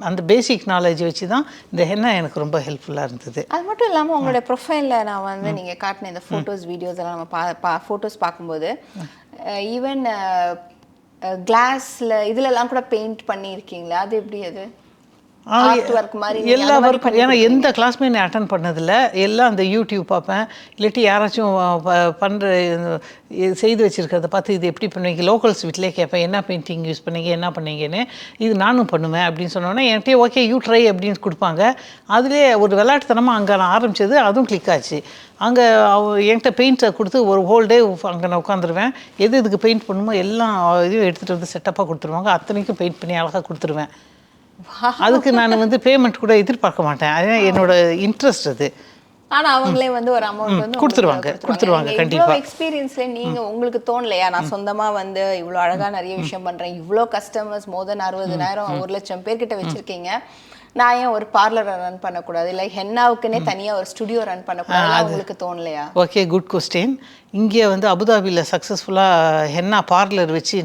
அந்த பேசிக் நாலேஜ் வச்சு தான் இந்த ஹென்னா எனக்கு ரொம்ப ஹெல்ப்ஃபுல்லாக இருந்தது. அது மட்டும் இல்லாமல் உங்களுடைய ப்ரொஃபைலில் நான் வந்து நீங்கள் காட்டின இந்த ஃபோட்டோஸ் வீடியோஸ் எல்லாம் நம்ம ஃபோட்டோஸ் பார்க்கும்போது ஈவன் கிளாஸில் இதிலெல்லாம் கூட பெயிண்ட் பண்ணியிருக்கீங்களா? அது எப்படி? அது எல்லா ஒர்க்கும், ஏன்னா எந்த கிளாஸுமே நான் அட்டன் பண்ணதில்லை. எல்லாம் அந்த யூடியூப் பார்ப்பேன், இல்லாட்டி யாராச்சும் பண்ணுற செய்து வச்சுருக்கிறத பார்த்து இது எப்படி பண்ணுவீங்க, லோக்கல்ஸ் வீட்டிலே கேட்பேன், என்ன பெயிண்டிங் யூஸ் பண்ணீங்க, என்ன பண்ணீங்கன்னு. இது நானும் பண்ணுவேன் அப்படின்னு சொன்னோன்னே என்கிட்ட ஓகே யூ ட்ரை அப்படின்னு கொடுப்பாங்க. அதுலேயே ஒரு விளையாட்டுத்தனமாக அங்கே நான் ஆரம்பித்தது, அதுவும் கிளிக் ஆச்சு. அங்கே என்கிட்ட பெயிண்ட்டை கொடுத்து ஒரு ஹோல் டே அங்கே நான் உட்காந்துருவேன். எது இதுக்கு பெயிண்ட் பண்ணுமோ எல்லாம் இதையும் எடுத்துகிட்டு வந்து செட்டப்பாக கொடுத்துருவாங்க. அத்தனைக்கும் பெயிண்ட் பண்ணி அழகாக கொடுத்துருவேன். அதுக்கு நான் வந்து பேமெண்ட் கூட எதிர்பார்க்க மாட்டேன். அதுதான் என்னோட இன்ட்ரெஸ்ட். அது ஆனா அவங்களே வந்து ஒரு அமௌண்ட் வந்து கொடுத்துருவாங்க கண்டிப்பா. எக்ஸ்பீரியன்ஸ்ல நீங்க உங்களுக்கு தோணலையா, நான் சொந்தமா வந்து இவ்வளோ அழகா நிறைய விஷயம் பண்றேன், இவ்வளோ கஸ்டமர்ஸ் மோர் தென் 60,000 1,00,000 பேர்கிட்ட வச்சிருக்கீங்க, நான் ஏன் ஒரு பார்லரை ரன் பண்ணக்கூடாது, இல்லை ஹென்னாவுக்குன்னே தனியாக ஒரு ஸ்டுடியோ ரன் பண்ணக்கூடாது, உங்களுக்கு தோணலையா? Okay, good question. இங்கே வந்து அபுதாபியில் சக்ஸஸ்ஃபுல்லாக ஹென்னா பார்லர் வச்சு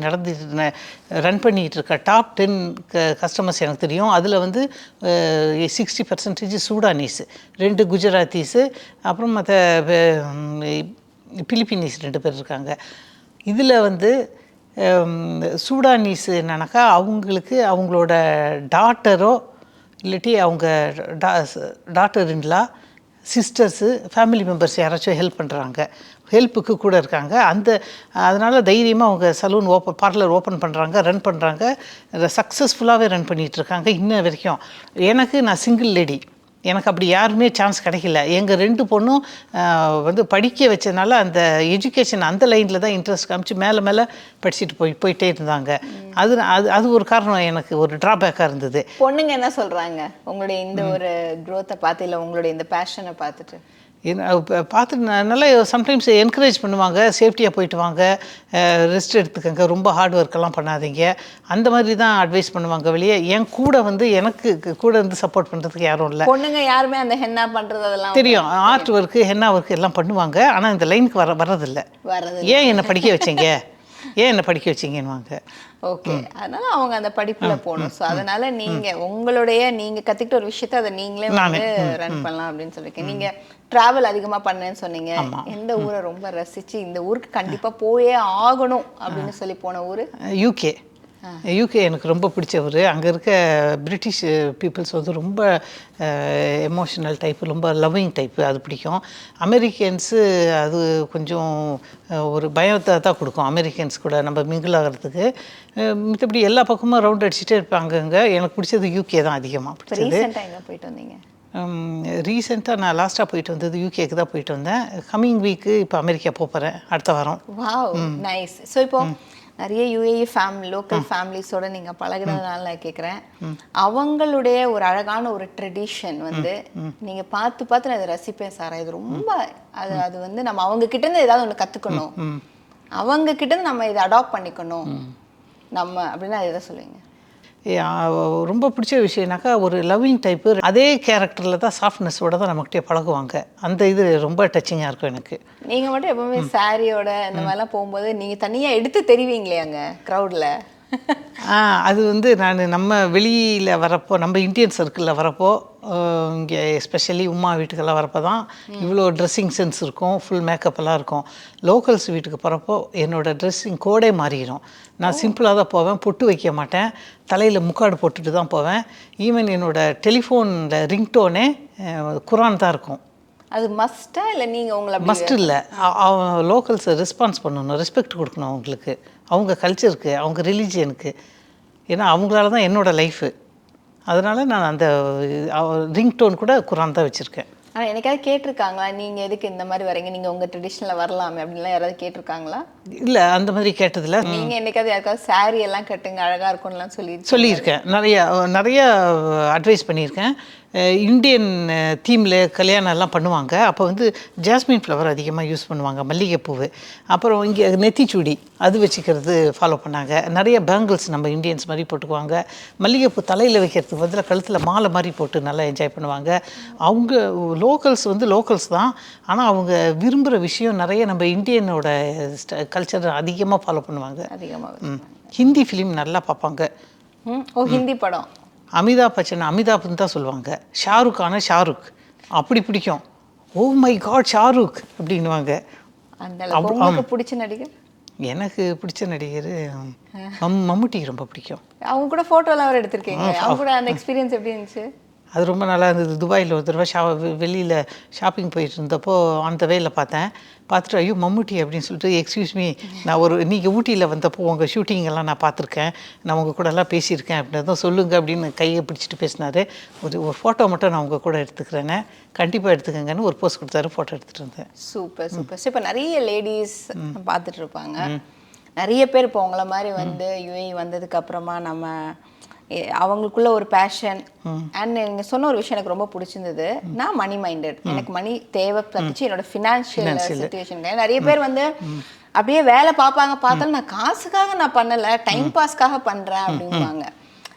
ரன் பண்ணிகிட்டு இருக்க டாப் 10 கஸ்டமர்ஸ் எனக்கு தெரியும். அதில் வந்து 60% சூடானீஸ், 2 குஜராத்தீஸு, அப்புறம் மற்ற பிலிப்பீனீஸ் 2 பேர் இருக்காங்க. இதில் வந்து சூடானீஸ் என்னன்னாக்கா அவங்களுக்கு அவங்களோட டாட்டரோ இல்லாட்டி அவங்க daughter in-law sisters family members யாராச்சும் ஹெல்ப் பண்ணுறாங்க, ஹெல்ப்புக்கு கூட இருக்காங்க. அதனால் தைரியமாக அவங்க சலூன் பார்லர் ஓப்பன் பண்ணுறாங்க, ரன் பண்ணுறாங்க. அதை சக்ஸஸ்ஃபுல்லாகவே ரன் பண்ணிகிட்ருக்காங்க இன்ன வரைக்கும். நான் சிங்கிள் லேடி, எனக்கு அப்படி யாருமே சான்ஸ் கிடைக்கல. எங்கள் 2 பொண்ணும் வந்து படிக்க வச்சதுனால அந்த எஜுகேஷன் அந்த லைனில் தான் இன்ட்ரெஸ்ட் காமிச்சு மேலே மேலே படிச்சுட்டு போயிட்டே இருந்தாங்க. அது ஒரு காரணம், எனக்கு ஒரு ட்ராபேக்காக இருந்தது. பொண்ணுங்க என்ன சொல்கிறாங்க உங்களுடைய இந்த ஒரு க்ரோத்தை பார்த்து, இல்லை உங்களுடைய இந்த பேஷனை பார்த்துட்டு? பார்த்துட்டு நல்லா சம்டைம்ஸ் என்கரேஜ் பண்ணுவாங்க, சேஃப்டியாக போயிட்டு வாங்க, ரெஸ்ட் எடுத்துக்கங்க, ரொம்ப ஹார்ட் ஒர்க்கெல்லாம் பண்ணாதீங்க, அந்த மாதிரி தான் அட்வைஸ் பண்ணுவாங்க. வெளியே என் கூட வந்து எனக்கு கூட இருந்து சப்போர்ட் பண்ணுறதுக்கு யாரும் இல்லை. பொண்ணுங்க யாருமே அந்த ஹென்னா பண்ணுறது அதெல்லாம் தெரியும், ஆர்ட் ஒர்க்கு ஹென்னா ஒர்க்கு எல்லாம் பண்ணுவாங்க. ஆனால் இந்த லைனுக்கு வர்றதில்லை. ஏன் என்னை படிக்க வச்சீங்கன்னுவாங்க. ஓகே, அதனால அவங்க அந்த படிப்புல போகணும். ஸோ அதனால நீங்க கத்துக்கிட்ட ஒரு விஷயத்த அதை நீங்களே வந்து ரன் பண்ணலாம் அப்படின்னு சொல்லிருக்கீங்க. நீங்க டிராவல் அதிகமா பண்ணேன்னு சொன்னீங்க. எந்த ஊரை ரொம்ப ரசிச்சு இந்த ஊருக்கு கண்டிப்பா போயே ஆகணும் அப்படின்னு சொல்லி போன ஊரு? யூகே எனக்கு ரொம்ப பிடிச்ச ஊர். அங்கே இருக்க பிரிட்டிஷ் பீப்புள்ஸ் வந்து ரொம்ப எமோஷனல் டைப்பு, ரொம்ப லவ்விங் டைப்பு, அது பிடிக்கும். அமெரிக்கன்ஸு அது கொஞ்சம் ஒரு பயத்தை தான் கொடுக்கும் அமெரிக்கன்ஸ் கூட நம்ம மிங்கிள் ஆகிறதுக்கு. மற்றபடி எல்லா பக்கமும் ரவுண்ட் அடிச்சுட்டே இருப்பாங்க. எனக்கு பிடிச்சது யூகே தான் அதிகமாக பிடிச்சது. ரீசெண்டாக எங்கே போயிட்டு வந்தீங்க? ரீசெண்டாக நான் லாஸ்ட்டாக போயிட்டு வந்தது யூகேக்கு தான் போயிட்டு வந்தேன். கம்மிங் வீக்கு இப்போ அமெரிக்கா போகிறேன் அடுத்த வாரம். Wow, nice. ஸோ இப்போ நிறைய யுஏஇ லோக்கல் ஃபேமிலிஸோட நீங்கள் பழகுறதுனால நான் கேட்குறேன், அவங்களுடைய ஒரு அழகான ஒரு ட்ரெடிஷன் வந்து நீங்கள் பார்த்து நான் இதை ரசிப்பேன் சார், இது ரொம்ப அது வந்து நம்ம அவங்க கிட்டேருந்து ஏதாவது ஒன்று கற்றுக்கணும், அவங்க கிட்டேருந்து நம்ம இதை அடாப்ட் பண்ணிக்கணும் நம்ம அப்படின்னு அதை எதை சொல்லுவீங்க? ரொம்ப பிடிச்ச விஷயம்னாக்கா ஒரு லவ்விங் டைப்பு, அதே கேரக்டரில் தான் சாஃப்ட்னஸோட தான் நம்மகிட்டே பழகுவாங்க. அந்த இது ரொம்ப டச்சிங்காக இருக்கும் எனக்கு. நீங்கள் மட்டும் எப்பவுமே சாரியோட இந்த மாதிரிலாம் போகும்போது நீங்கள் தனியாக எடுத்து தெரிவிங்களே அங்கே க்ரௌடில்? அது வந்து நம்ம வெளியில் வரப்போ, நம்ம இந்தியன் சர்க்கிளில் வரப்போ, இங்கே எஸ்பெஷலி உமா வீட்டுக்கெல்லாம் வரப்போ தான் இவ்வளோ ட்ரெஸ்ஸிங் சென்ஸ் இருக்கும், ஃபுல் மேக்கப்பெல்லாம் இருக்கும். லோக்கல்ஸ் வீட்டுக்கு போகிறப்போ என்னோடய ட்ரெஸ்ஸிங் கோடே மாறிடும். நான் சிம்பிளாக தான் போவேன், பொட்டு வைக்க மாட்டேன், தலையில் முக்காடு போட்டுட்டு தான் போவேன். ஈவன் என்னோடய டெலிஃபோனில் ரிங்டோனே குரான் தான் இருக்கும். அது மஸ்ட்டா இல்லை நீங்கள் உங்களை? மஸ்ட் இல்லை, லோக்கல்ஸை ரெஸ்பான்ஸ் பண்ணணும், ரெஸ்பெக்ட் கொடுக்கணும் அவங்களுக்கு, அவங்க கல்ச்சருக்கு, அவங்க ரிலீஜியனுக்கு. ஏன்னா அவங்களால தான் என்னோடய லைஃபு. அதனால் நான் அந்த ரிங்டோன் கூட குரான் தான் வச்சுருக்கேன். ஆனால் எனக்காவது கேட்டிருக்காங்களா, நீங்கள் எதுக்கு இந்த மாதிரி வரீங்க, நீங்கள் உங்கள் ட்ரெடிஷனில் வரலாமே அப்படின்லாம் யாராவது கேட்டிருக்காங்களா? இல்லை, அந்த மாதிரி கேட்டதில்ல. நீங்கள் என்னைக்காவது யாருக்காவது சாரி எல்லாம் கட்டுங்க அழகாக இருக்கும்லாம் சொல்லியிருக்கேன். நிறைய அட்வைஸ் பண்ணியிருக்கேன். இந்தியன் தீமில் கல்யாணம் எல்லாம் பண்ணுவாங்க. அப்போ வந்து ஜாஸ்மின் ஃப்ளவர் அதிகமாக யூஸ் பண்ணுவாங்க, மல்லிகைப்பூவு. அப்புறம் இங்கே நெத்திச்சூடி அது வச்சுக்கிறது ஃபாலோ பண்ணாங்க. நிறைய பேங்கிள்ஸ் நம்ம இந்தியன்ஸ் மாதிரி போட்டுக்குவாங்க. மல்லிகைப்பூ தலையில் வைக்கிறதுக்கு பதிலாக கழுத்தில் மாலை மாதிரி போட்டு நல்லா என்ஜாய் பண்ணுவாங்க. அவங்க லோக்கல்ஸ் வந்து லோக்கல்ஸ் தான், ஆனால் அவங்க விரும்புகிற விஷயம் நிறைய நம்ம இந்தியனோட கல்ச்சர் அதிகமாக ஃபாலோ பண்ணுவாங்க. ஹிந்தி ஃபிலிம் நல்லா பார்ப்பாங்க. ஹிந்தி படம் அமிதாப் அமிதாப்னு தான் சொல்லுவாங்க. ஷாருக் அப்படி பிடிக்கும். ஓ மை காட் ஷாருக் அப்படின்வாங்க. பிடிச்ச நடிகர்? எனக்கு பிடிச்ச நடிகர் மம்முட்டி ரொம்ப பிடிக்கும். அவங்க கூட ஃபோட்டோலாம் அவர் எடுத்திருக்கீங்க, அவங்க கூட அந்த எக்ஸ்பீரியன்ஸ் எப்படி இருந்துச்சு? அது ரொம்ப நல்லா இருந்தது. துபாயில் ஒரு தடவை வெளியில் ஷாப்பிங் போயிட்டு இருந்தப்போ அந்த வேல பார்த்துட்டு ஐயோ மம்முட்டி அப்படின்னு சொல்லிட்டு, எக்ஸ்கியூஸ் மீ, நான் நீங்கள் ஊட்டியில் வந்தப்போ உங்கள் ஷூட்டிங்கெல்லாம் நான் பார்த்துருக்கேன், நான் உங்கள் கூடலாம் பேசியிருக்கேன் அப்படின்னு தான் சொல்லுங்கள் அப்படின்னு கையை பிடிச்சிட்டு பேசினார். ஒரு ஃபோட்டோ மட்டும் நான் உங்கள் கூட எடுத்துக்கிறேன்னு, கண்டிப்பாக எடுத்துக்கங்கன்னு ஒரு போஸ்ட் கொடுத்தாரு, ஃபோட்டோ எடுத்துகிட்டு இருந்தேன். சூப்பர். இப்போ நிறைய லேடிஸ் பார்த்துட்டு இருப்பாங்க, நிறைய பேர் இப்போ உங்களை மாதிரி வந்து யுஏஇ வந்ததுக்கு அப்புறமா நம்ம அவங்களுக்குள்ள ஒரு பேஷன் அண்ட் நீங்கள் சொன்ன ஒரு விஷயம் எனக்கு ரொம்ப பிடிச்சிருந்தது. நான் மணி மைண்டட், எனக்கு மணி தேவைப்பட்டுச்சு என்னோட ஃபினான்ஷியல் சிச்சுவேஷன். நிறைய பேர் வந்து அப்படியே வேலை பார்த்தாலும் நான் காசுக்காக நான் பண்ணலை, டைம் பாஸ்க்காக பண்ணுறேன் அப்படிங்குவாங்க.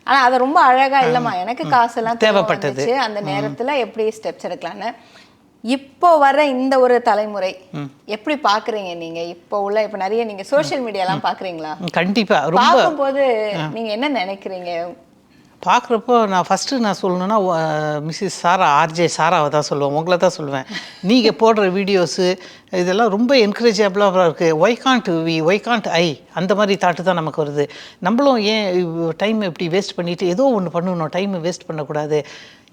ஆனால் அதை ரொம்ப அழகாக இல்லைம்மா, எனக்கு காசெல்லாம் தேவைப்பட்டுச்சு, அந்த நேரத்தில் எப்படி ஸ்டெப்ஸ் எடுக்கலான்னு. இப்போ வர இந்த ஒரு தலைமுறை எப்படி பாக்குறீங்க நீங்க? இப்போ நிறைய நீங்க சோஷியல் மீடியாலாம் பாக்குறீங்களா? கண்டிப்பா. பார்க்கும்போது நீங்க என்ன நினைக்கிறீங்க? பார்க்குறப்போ நான் சொல்லணுன்னா மிஸ்ஸஸ் ஆர்ஜே சாராவை தான் சொல்லுவேன், உங்களை தான் சொல்லுவேன். நீங்கள் போடுற வீடியோஸு இதெல்லாம் ரொம்ப என்கரேஜபிளாக இருக்குது. ஒய் காண்ட் ஐ அந்த மாதிரி தாட்டு தான் நமக்கு வருது. நம்மளும் ஏன் டைம் இப்படி வேஸ்ட் பண்ணிவிட்டு ஏதோ ஒன்று பண்ணணும், டைமை வேஸ்ட் பண்ணக்கூடாது.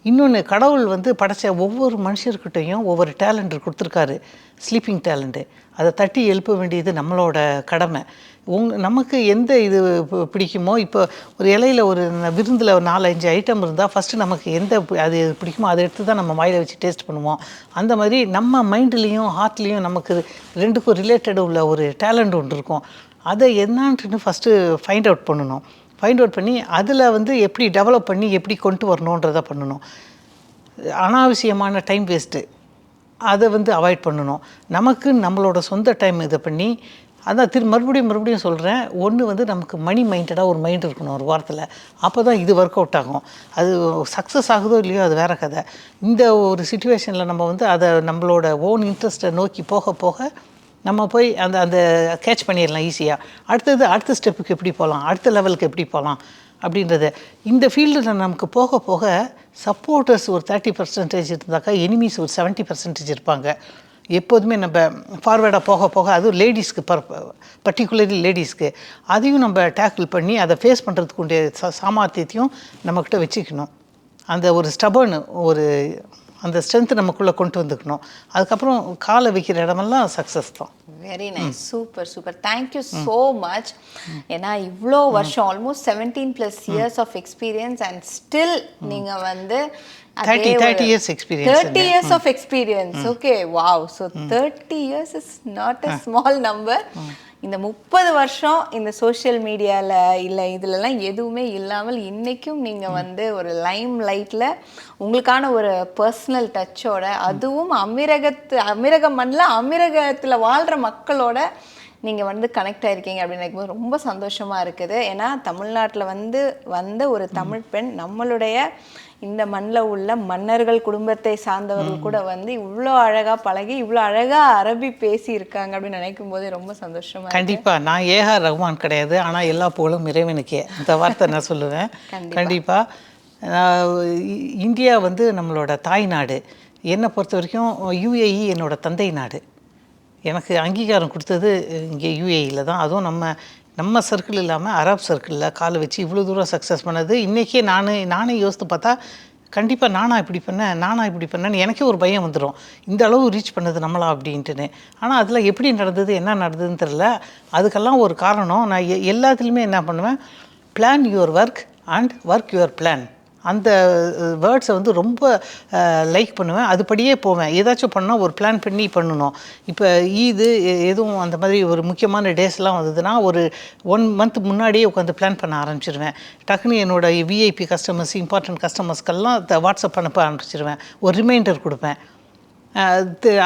இன்னொன்று, கடவுள் வந்து படைச்ச ஒவ்வொரு மனுஷர்கிட்டையும் ஒவ்வொரு டேலண்ட் கொடுத்துருக்காரு, ஸ்லீப்பிங் டேலண்ட்டு. அதை தட்டி எழுப்ப வேண்டியது நம்மளோட கடமை. நமக்கு எந்த இது பிடிக்குமோ, இப்போ ஒரு இலையில ஒரு விருந்தில் ஒரு 4-5 ஐட்டம் இருந்தால் ஃபஸ்ட்டு நமக்கு அது பிடிக்குமோ அதை எடுத்து தான் நம்ம வாயில் வச்சு டேஸ்ட் பண்ணுவோம். அந்த மாதிரி நம்ம மைண்ட்லேயும் ஹார்ட்லேயும் நமக்கு ரெண்டுக்கும் ரிலேட்டட் உள்ள ஒரு டேலண்ட் ஒன்று இருக்கும். அதை என்னான்ட்டுன்னு ஃபஸ்ட்டு ஃபைண்ட் அவுட் பண்ணணும். ஃபைண்ட் அவுட் பண்ணி அதில் வந்து எப்படி டெவலப் பண்ணி எப்படி கொண்டு வரணுன்றதை பண்ணணும். அனாவசியமான டைம் வேஸ்ட்டு அதை வந்து அவாய்ட் பண்ணணும். நமக்கு நம்மளோட சொந்த டைம் இதை பண்ணி, அதான் மறுபடியும் சொல்கிறேன், ஒன்று வந்து நமக்கு மணி மைண்டடாக ஒரு மைண்ட் இருக்கணும் ஒரு வாரத்தில். அப்போ தான் இது ஒர்க் அவுட் ஆகும். அது சக்ஸஸ் ஆகுதோ இல்லையோ அது வேறு கதை. இந்த ஒரு சிச்சுவேஷனில் நம்ம வந்து அதை நம்மளோட ஓன் இன்ட்ரெஸ்ட்டை நோக்கி போக போக நம்ம போய் அந்த கேட்ச் பண்ணிடலாம் ஈஸியாக. அடுத்த ஸ்டெப்புக்கு எப்படி போகலாம், அடுத்த லெவலுக்கு எப்படி போகலாம் அப்படின்றத. இந்த ஃபீல்டில் நமக்கு போக போக சப்போர்ட்டர்ஸ் ஒரு 30% இருந்தாக்கா எனிமீஸ் ஒரு 70% இருப்பாங்க. எப்போதுமே நம்ம ஃபார்வேர்டாக போக போக, அதுவும் லேடிஸ்க்கு பர்டிகுலர்லி லேடிஸ்க்கு, அதையும் நம்ம டேக்கிள் பண்ணி அதை ஃபேஸ் பண்ணுறதுக்கு உடைய சாமர்த்தியத்தையும் நம்மக்கிட்ட வச்சுக்கணும். அந்த ஒரு ஸ்டபர்னு அந்த ஸ்ட்ரென்த் நமக்குள்ளே கொண்டு வந்துக்கணும். அதுக்கப்புறம் காலை வைக்கிற இடமெல்லாம் சக்ஸஸ் தான். Very nice, super. Thank you so much. ஏன்னா இவ்வளோ வருஷம், almost 17+ years of experience, and still நீங்கள் வந்து 30 years experience. 30 years of experience. Okay, wow. So 30 years is not a small number. இந்த 30 வருஷம் இந்த சோஷியல் மீடியாவில் இல்லை இதுலலாம் எதுவுமே இல்லாமல் இன்றைக்கும் நீங்கள் வந்து ஒரு லைம் லைட்டில் உங்களுக்கான ஒரு பர்சனல் டச்சோட, அதுவும் அமீரக மண்ணில் அமீரகத்தில் வாழ்கிற மக்களோட நீங்கள் வந்து கனெக்ட் ஆகிருக்கீங்க அப்படின்னு நினைக்கும்போது ரொம்ப சந்தோஷமாக இருக்குது. ஏன்னா தமிழ்நாட்டில் வந்த ஒரு தமிழ் பெண் நம்மளுடைய இந்த மண்ணில் உள்ள மன்னர்கள் குடும்பத்தை சார்ந்தவர்கள் கூட வந்து இவ்வளோ அழகாக பழகி இவ்வளோ அழகாக அரபி பேசி இருக்காங்க அப்படின்னு நினைக்கும் போதே ரொம்ப சந்தோஷமாக. கண்டிப்பாக நான் ஏஆர் ரஹ்மான் கிடையாது, ஆனால் எல்லா புகழும் இறைவனுக்கே, அந்த வார்த்தை நான் சொல்லுவேன். கண்டிப்பாக இந்தியா வந்து நம்மளோட தாய்நாடு. என்னை பொறுத்த வரைக்கும் யுஏஇ என்னோட தந்தை நாடு. எனக்கு அங்கீகாரம் கொடுத்தது இங்கே யுஏஇயில் தான். அதுவும் நம்ம சர்க்கிள் இல்லாமல் அரப் சர்க்கிளில் காலை வச்சு இவ்வளோ தூரம் சக்ஸஸ் பண்ணது. இன்றைக்கே நானே யோசித்து பார்த்தா கண்டிப்பாக நானா இப்படி பண்ணேன்னு எனக்கே ஒரு பயம் வந்துடும், இந்த அளவு ரீச் பண்ணது நம்மளா அப்படின்ட்டுன்னு. ஆனால் அதில் எப்படி நடந்தது, என்ன நடந்ததுன்னு தெரில. அதுக்கெல்லாம் ஒரு காரணம், நான் எல்லாத்துலேயுமே என்ன பண்ணுவேன், plan your work and work your plan. அந்த வேர்ட்ஸை வந்து ரொம்ப லைக் பண்ணுவேன். அதுபடியே போவேன். ஏதாச்சும் பண்ணால் ஒரு பிளான் பண்ணி பண்ணணும். இப்போ எதுவும் அந்த மாதிரி ஒரு முக்கியமான டேஸ்லாம் வந்ததுன்னா ஒரு 1 month முன்னாடியே உட்காந்து பிளான் பண்ண ஆரம்பிச்சிருவேன். டக்குன்னு என்னோடய விஐபி கஸ்டமர்ஸ், இம்பார்ட்டன்ட் கஸ்டமர்ஸ்க்கெல்லாம் வாட்ஸ்அப் அனுப்ப ஆரம்பிச்சிருவேன். ஒரு ரிமைண்டர் கொடுப்பேன்.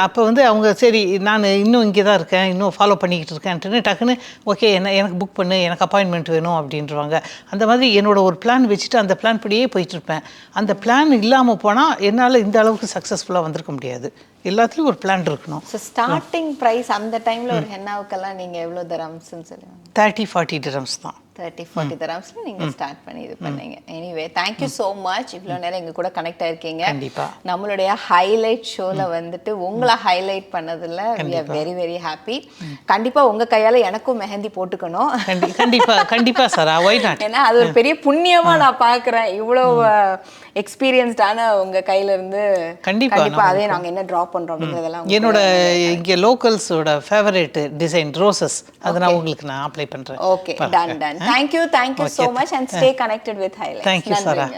அப்போ வந்து அவங்க சரி நான் இன்னும் இங்கே தான் இருக்கேன், இன்னும் ஃபாலோ பண்ணிக்கிட்டு இருக்கேன்ட்டுன்னு டக்குன்னு ஓகே எனக்கு புக் பண்ணு, எனக்கு அப்பாயின்மெண்ட் வேணும் அப்படின்றவாங்க. அந்த மாதிரி என்னோடய ஒரு பிளான் வச்சுட்டு அந்த பிளான் படியே போயிட்டுருப்பேன். அந்த பிளான் இல்லாமல் போனால் என்னால் இந்த அளவுக்கு சக்ஸஸ்ஃபுல்லாக வந்திருக்க முடியாது. எல்லாத்துலேயும் ஒரு பிளான் இருக்கணும். ஸோ ஸ்டார்டிங் ப்ரைஸ் அந்த டைமில் ஒரு ஹென்னாவுக்கெல்லாம் நீங்கள் எவ்வளோ தரம்ஸ்ன்னு சொல்லுவாங்க? 30-40 dirhams தான். 30-40 dirhamsல நீங்கள் ஸ்டார்ட் பண்ணி இது பண்ணீங்க. Anyway thank you so much. இவ்வளோ நேரம் எங்கள் கூட கனெக்ட் ஆகிருக்கீங்க. கண்டிப்பாக நம்மளுடைய ஹைலைட் ஷோவில் வந்துட்டு உங்களை ஹைலைட் பண்ணதில் we are very very happy. கண்டிப்பாக உங்கள் கையால் எனக்கும் மெஹந்தி போட்டுக்கணும். கண்டிப்பாக சார், why not? ஏன்னா அது ஒரு பெரிய புண்ணியமாக நான் பார்க்குறேன். இவ்வளோ எக்ஸ்பீரியன்ஸ்டான உங்கள் கையிலேருந்து கண்டிப்பாக அதே நாங்கள் என்ன ட்ரா பண்ணுறோம் அப்படிங்கிறதெல்லாம் என்னோட இங்கே லோக்கல்ஸோட ஃபேவரேட் டிசைன் ரோசஸ், அதை நான் உங்களுக்கு நான் அப்ளை பண்ணுறேன். Okay, done. Thank you so much and stay connected with Highlights. Thank you, Sarah.